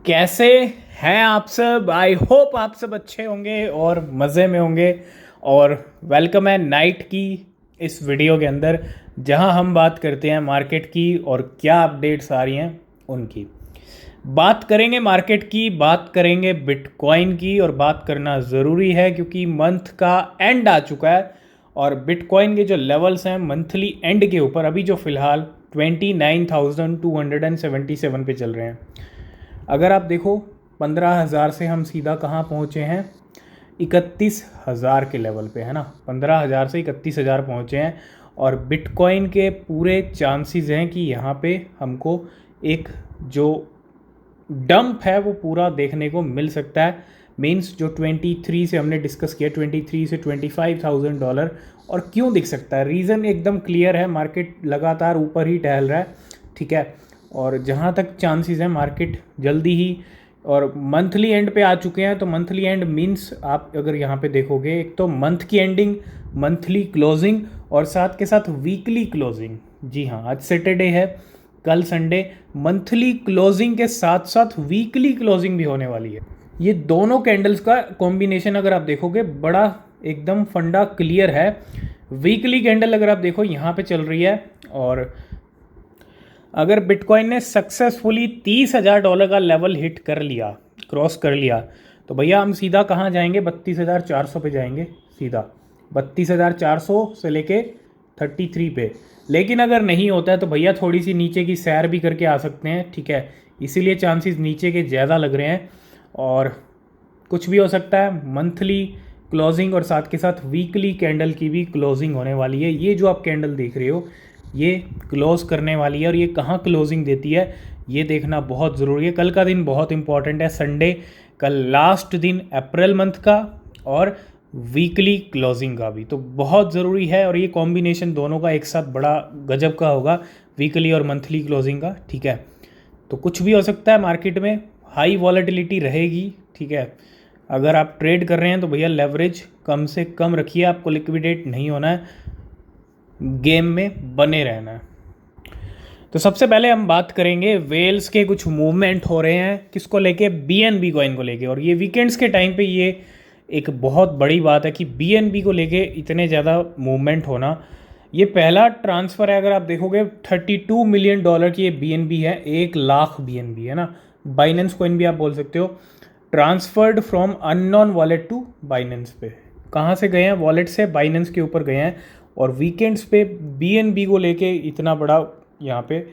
कैसे हैं आप सब। आई होप आप सब अच्छे होंगे और मज़े में होंगे। और वेलकम है नाइट की इस वीडियो के अंदर, जहां हम बात करते हैं मार्केट की और क्या अपडेट्स आ रही हैं उनकी। बात करेंगे मार्केट की, बात करेंगे बिटकॉइन की, और बात करना ज़रूरी है क्योंकि मंथ का एंड आ चुका है और बिटकॉइन के जो लेवल्स हैं मंथली एंड के ऊपर अभी जो फ़िलहाल 29,277 पे चल रहे हैं। अगर आप देखो 15,000 से हम सीधा कहाँ पहुँचे हैं, 31,000 के लेवल पे, है ना। 15,000 से 31,000 पहुँचे हैं और बिटकॉइन के पूरे चांसेस हैं कि यहाँ पे हमको एक जो डंप है वो पूरा देखने को मिल सकता है। मींस जो 23 से हमने डिस्कस किया, 23 से $25,000, और क्यों दिख सकता है, रीज़न एकदम क्लियर है। मार्केट लगातार ऊपर ही टहल रहा है, ठीक है। और जहाँ तक चांसेस हैं मार्केट जल्दी ही, और मंथली एंड पे आ चुके हैं। तो मंथली एंड मींस आप अगर यहाँ पे देखोगे, एक तो मंथ की एंडिंग, मंथली क्लोजिंग, और साथ के साथ वीकली क्लोजिंग। जी हाँ, आज सैटरडे है, कल संडे। मंथली क्लोजिंग के साथ साथ वीकली क्लोजिंग भी होने वाली है। ये दोनों कैंडल्स का कॉम्बिनेशन अगर आप देखोगे बड़ा एकदम फंडा क्लियर है। वीकली कैंडल अगर आप देखो यहाँ पे चल रही है, और अगर बिटकॉइन ने सक्सेसफुली $30,000 का लेवल हिट कर लिया, क्रॉस कर लिया, तो भैया हम सीधा कहाँ जाएंगे, 32,400 पे जाएंगे सीधा। 32,400 से लेके 33 पे। लेकिन अगर नहीं होता है तो भैया थोड़ी सी नीचे की सैर भी करके आ सकते हैं, ठीक है। इसीलिए चांसेस नीचे के ज़्यादा लग रहे हैं, और कुछ भी हो सकता है। मंथली क्लोजिंग और साथ के साथ वीकली कैंडल की भी क्लोजिंग होने वाली है। ये जो आप कैंडल देख रहे हो ये क्लोज करने वाली है, और ये कहाँ क्लोजिंग देती है ये देखना बहुत ज़रूरी है। कल का दिन बहुत इंपॉर्टेंट है, संडे, कल लास्ट दिन अप्रैल मंथ का और वीकली क्लोजिंग का भी, तो बहुत ज़रूरी है। और ये कॉम्बिनेशन दोनों का एक साथ बड़ा गजब का होगा, वीकली और मंथली क्लोजिंग का, ठीक है। तो कुछ भी हो सकता है मार्केट में, हाई वॉलेटिलिटी रहेगी, ठीक है। अगर आप ट्रेड कर रहे हैं तो भैया लेवरेज कम से कम रखिए, आपको लिक्विडेट नहीं होना है, गेम में बने रहना है। तो सबसे पहले हम बात करेंगे वेल्स के कुछ मूवमेंट हो रहे हैं, किसको लेके, बीएनबी कॉइन को लेके। और ये वीकेंड्स के टाइम पे ये एक बहुत बड़ी बात है कि बीएनबी को लेके इतने ज़्यादा मूवमेंट होना। ये पहला ट्रांसफ़र है, अगर आप देखोगे $32 मिलियन की ये बीएनबी है, 1 लाख बीएनबी है ना। बाइनेंस कॉइन भी आप बोल सकते हो। Transferred from unknown wallet to Binance पे, कहाँ से गए हैं, वॉलेट से बाइनेंस के ऊपर गए हैं। और वीकेंड्स पे बीएनबी को लेके इतना बड़ा यहाँ पे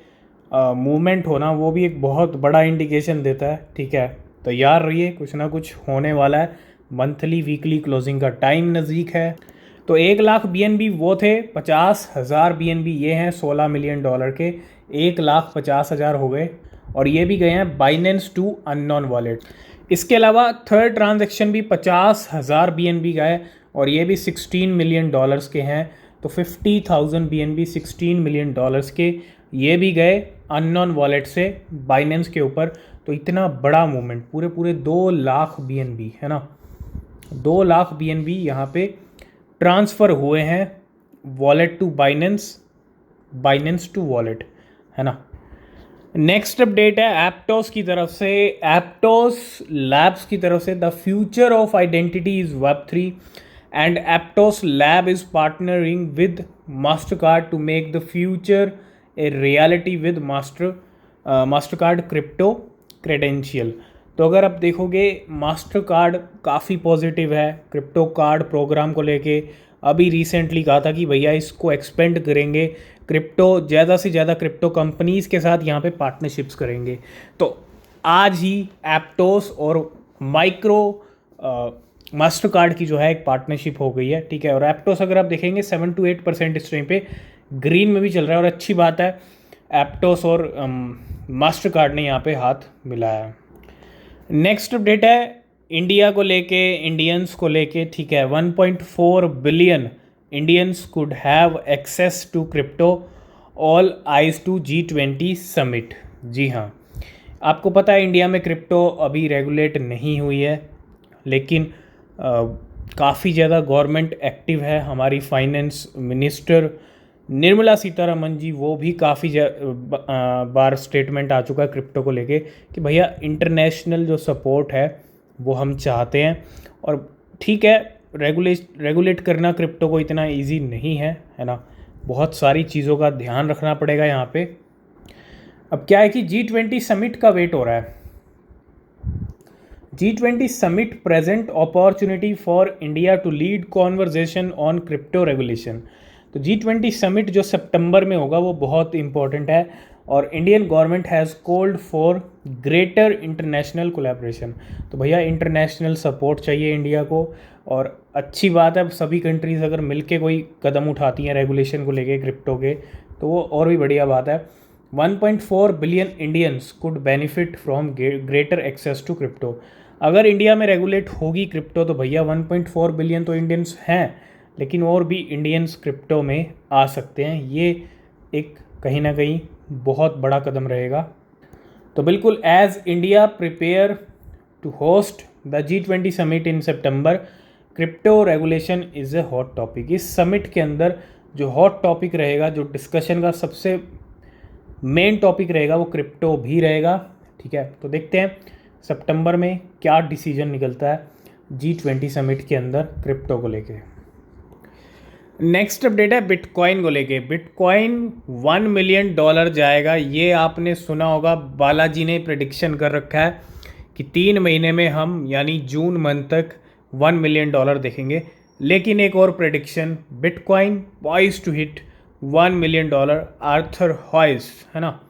मूवमेंट होना, वो भी एक बहुत बड़ा इंडिकेशन देता है, ठीक है। तैयार रहिए, कुछ ना कुछ होने वाला है। मंथली वीकली क्लोजिंग का टाइम नज़दीक है। तो 1 लाख बीएनबी वो थे, 50,000 बीएनबी ये हैं $16 मिलियन के, 1,50,000 हो गए। और ये भी गए हैं बाइनेंस टू अननोन वॉलेट। इसके अलावा थर्ड ट्रांजैक्शन भी 50,000 बीएनबी गए, और ये भी $16 मिलियन के हैं। तो 50,000 बीएनबी, $16 मिलियन के, ये भी गए अननोन वॉलेट से बाइनेंस के ऊपर। तो इतना बड़ा मूवमेंट, पूरे पूरे 2 लाख बीएनबी, है ना। 2 लाख बीएनबी यहाँ पे ट्रांसफ़र हुए हैं wallet to Binance, Binance to wallet, है ना। नेक्स्ट अपडेट है एप्टोस की तरफ से, एप्टोस लैब्स की तरफ से। The future of identity is वेब3 and Aptos lab is partnering with Mastercard to make the future a reality with Mastercard crypto credential. तो अगर आप देखोगे मास्टरकार्ड काफ़ी पॉजिटिव है क्रिप्टो कार्ड प्रोग्राम को लेके। अभी रिसेंटली कहा था कि भैया इसको एक्सपेंड करेंगे, क्रिप्टो ज़्यादा से ज़्यादा क्रिप्टो कंपनीज़ के साथ यहाँ पे पार्टनरशिप्स करेंगे। तो आज ही एप्टोस और माइक्रो मास्टर कार्ड की जो है एक पार्टनरशिप हो गई है, ठीक है। और एप्टोस अगर आप देखेंगे 7 to 8% इस टाइम पे ग्रीन में भी चल रहा है, और अच्छी बात है एप्टोस और मास्टर कार्ड ने यहाँ पे हाथ मिलाया है। नेक्स्ट अपडेट है इंडिया को लेके, इंडियंस को लेके, ठीक है। 1.4 billion Indians could have access to crypto, all eyes to G20 summit. जी हाँ, आपको पता है इंडिया में क्रिप्टो अभी रेगुलेट नहीं हुई है, लेकिन काफ़ी ज़्यादा गवर्नमेंट एक्टिव है। हमारी फाइनेंस मिनिस्टर निर्मला सीतारमन जी, वो भी काफ़ी बार स्टेटमेंट आ चुका है क्रिप्टो को लेके कि भैया इंटरनेशनल जो सपोर्ट है वो हम चाहते हैं। और ठीक है, रेगुलेट करना क्रिप्टो को इतना इजी नहीं है ना, बहुत सारी चीज़ों का ध्यान रखना पड़ेगा यहाँ पे। अब क्या है कि G20 समिट का वेट हो रहा है। G20 summit present opportunity for India to lead conversation on crypto regulation. तो G20 समिट जो सितंबर में होगा वो बहुत इंपॉर्टेंट है, और Indian government has called for greater international collaboration. तो भैया इंटरनेशनल सपोर्ट चाहिए इंडिया को, और अच्छी बात है सभी कंट्रीज़ अगर मिलके कोई कदम उठाती हैं रेगुलेशन को लेके क्रिप्टो के, तो वो और भी बढ़िया बात है। 1.4 billion Indians could benefit from greater access to crypto. अगर इंडिया में रेगुलेट होगी क्रिप्टो तो भैया 1.4 बिलियन तो इंडियंस हैं, लेकिन और भी इंडियंस क्रिप्टो में आ सकते हैं। ये एक कहीं ना कहीं बहुत बड़ा कदम रहेगा। तो बिल्कुल as India prepare to host the G20 summit in September, crypto regulation is a hot topic. इस समिट के अंदर जो हॉट टॉपिक रहेगा, जो डिस्कशन का सबसे मेन टॉपिक रहेगा, वो क्रिप्टो भी रहेगा। ठीक है, तो देखते हैं सितंबर में क्या डिसीजन निकलता है G20 समिट के अंदर क्रिप्टो को लेके। नेक्स्ट अपडेट है बिटकॉइन को लेके। बिटकॉइन $1 मिलियन जाएगा, ये आपने सुना होगा। बालाजी ने प्रेडिक्शन कर रखा है कि 3 महीने में हम यानी जून मंथ तक $1 मिलियन देखेंगे। लेकिन एक और prediction, bitcoin poised to hit $1 million, Arthur Hayes, है ना।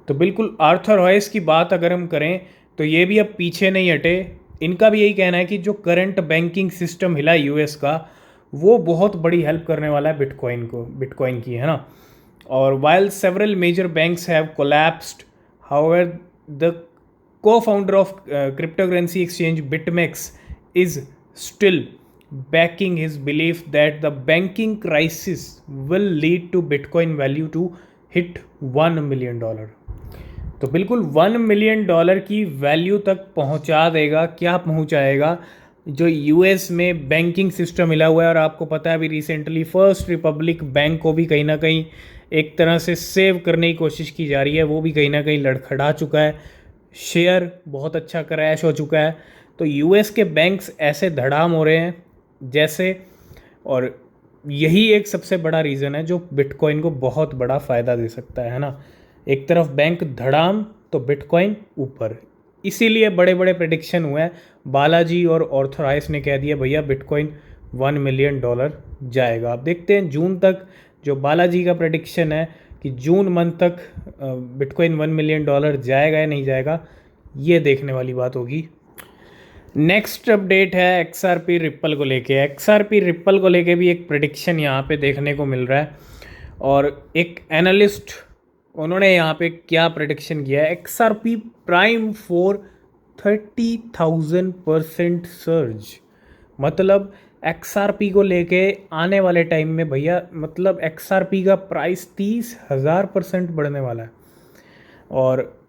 तो बिल्कुल आर्थर हॉयस की बात अगर हम करें तो ये भी अब पीछे नहीं हटे। इनका भी यही कहना है कि जो करंट बैंकिंग सिस्टम हिला यूएस का, वो बहुत बड़ी हेल्प करने वाला है बिटकॉइन की, है ना। और while several major banks have collapsed, however the co-founder of cryptocurrency exchange BitMEX is still backing his belief that the banking crisis will lead to Bitcoin value to hit $1 million. तो बिल्कुल $1 million की value तक पहुंचा देगा। क्या पहुंचाएगा? जो US में बैंकिंग सिस्टम मिला हुआ है, और आपको पता है अभी रिसेंटली फर्स्ट रिपब्लिक बैंक को भी कहीं ना कहीं एक तरह से सेव करने की कोशिश की जा रही है, वो भी कहीं ना कहीं लड़खड़ा चुका है, शेयर बहुत अच्छा क्रैश हो चुका है। तो यूएस के बैंक्स ऐसे धड़ाम हो रहे हैं जैसे, और यही एक सबसे बड़ा रीज़न है जो बिटकॉइन को बहुत बड़ा फ़ायदा दे सकता है ना। एक तरफ बैंक धड़ाम तो बिटकॉइन ऊपर, इसीलिए बड़े बड़े प्रेडिक्शन हुए हैं। बालाजी और ऑर्थराइज ने कह दिया भैया बिटकॉइन $1 मिलियन जाएगा। आप देखते हैं जून तक, जो बालाजी का प्रेडिक्शन है कि जून मंथ तक बिटकॉइन $1 मिलियन जाएगा या नहीं जाएगा, ये देखने वाली बात होगी। नेक्स्ट अपडेट है XRP रिप्पल को लेके। XRP रिप्पल को लेके भी एक प्रेडिक्शन यहाँ पे देखने को मिल रहा है, और एक एनालिस्ट उन्होंने यहाँ पे क्या प्रेडिक्शन किया है, XRP प्राइम फॉर 30,000% सर्ज। मतलब XRP को लेके आने वाले टाइम में भैया, मतलब XRP का प्राइस 30,000% बढ़ने वाला है। और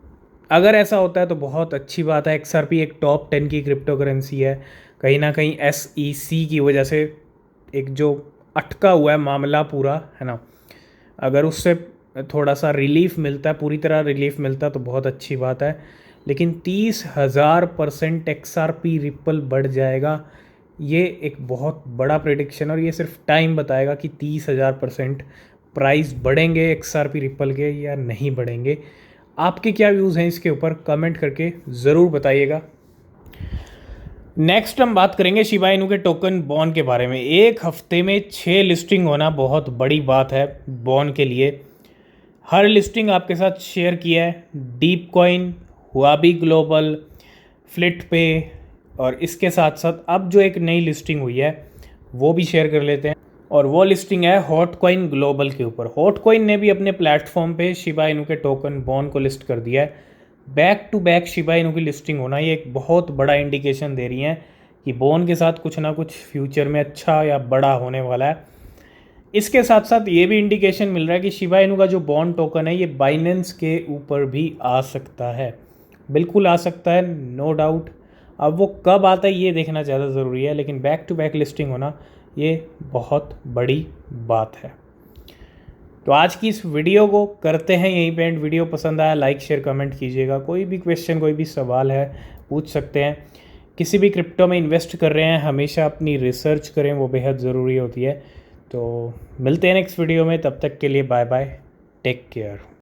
अगर ऐसा होता है तो बहुत अच्छी बात है। XRP एक टॉप 10 की क्रिप्टो करेंसी है। कहीं ना कहीं SEC की वजह से एक जो अटका हुआ है मामला पूरा, है ना, अगर उससे थोड़ा सा रिलीफ मिलता है, पूरी तरह रिलीफ मिलता है तो बहुत अच्छी बात है। लेकिन 30,000% XRP रिप्पल बढ़ जाएगा, ये एक बहुत बड़ा प्रेडिक्शन, और ये सिर्फ टाइम बताएगा कि 30,000% प्राइस बढ़ेंगे XRP रिप्पल के या नहीं बढ़ेंगे। आपके क्या व्यूज़ हैं इसके ऊपर, कमेंट करके ज़रूर बताइएगा। नेक्स्ट हम बात करेंगे शिबा इनू के टोकन बॉन के बारे में। एक हफ्ते में 6 लिस्टिंग होना बहुत बड़ी बात है बॉन के लिए। हर लिस्टिंग आपके साथ शेयर किया है, डीप कॉइन, हुआबी ग्लोबल, फ्लिट पे, और इसके साथ साथ अब जो एक नई लिस्टिंग हुई है वो भी शेयर कर लेते हैं, और वो लिस्टिंग है हॉट कॉइन ग्लोबल के ऊपर। हॉट कॉइन ने भी अपने प्लेटफॉर्म पे शिबा इनू के टोकन बॉन को लिस्ट कर दिया है। Back to back Shiba Inu की लिस्टिंग होना ये एक बहुत बड़ा इंडिकेशन दे रही है कि बॉन के साथ कुछ ना कुछ फ्यूचर में अच्छा या बड़ा होने वाला है। इसके साथ साथ ये भी इंडिकेशन मिल रहा है कि शिबा इनू का जो बॉन टोकन है ये बाइनेंस के ऊपर भी आ सकता है, बिल्कुल आ सकता है, नो डाउट। अब वो कब आता है ये देखना ज़्यादा ज़रूरी है, लेकिन बैक टू बैक लिस्टिंग होना ये बहुत बड़ी बात है। तो आज की इस वीडियो को करते हैं यहीं पे एंड। वीडियो पसंद आया लाइक शेयर कमेंट कीजिएगा। कोई भी क्वेश्चन कोई भी सवाल है पूछ सकते हैं। किसी भी क्रिप्टो में इन्वेस्ट कर रहे हैं हमेशा अपनी रिसर्च करें, वो बेहद ज़रूरी होती है। तो मिलते हैं नेक्स्ट वीडियो में, तब तक के लिए बाय बाय, टेक केयर।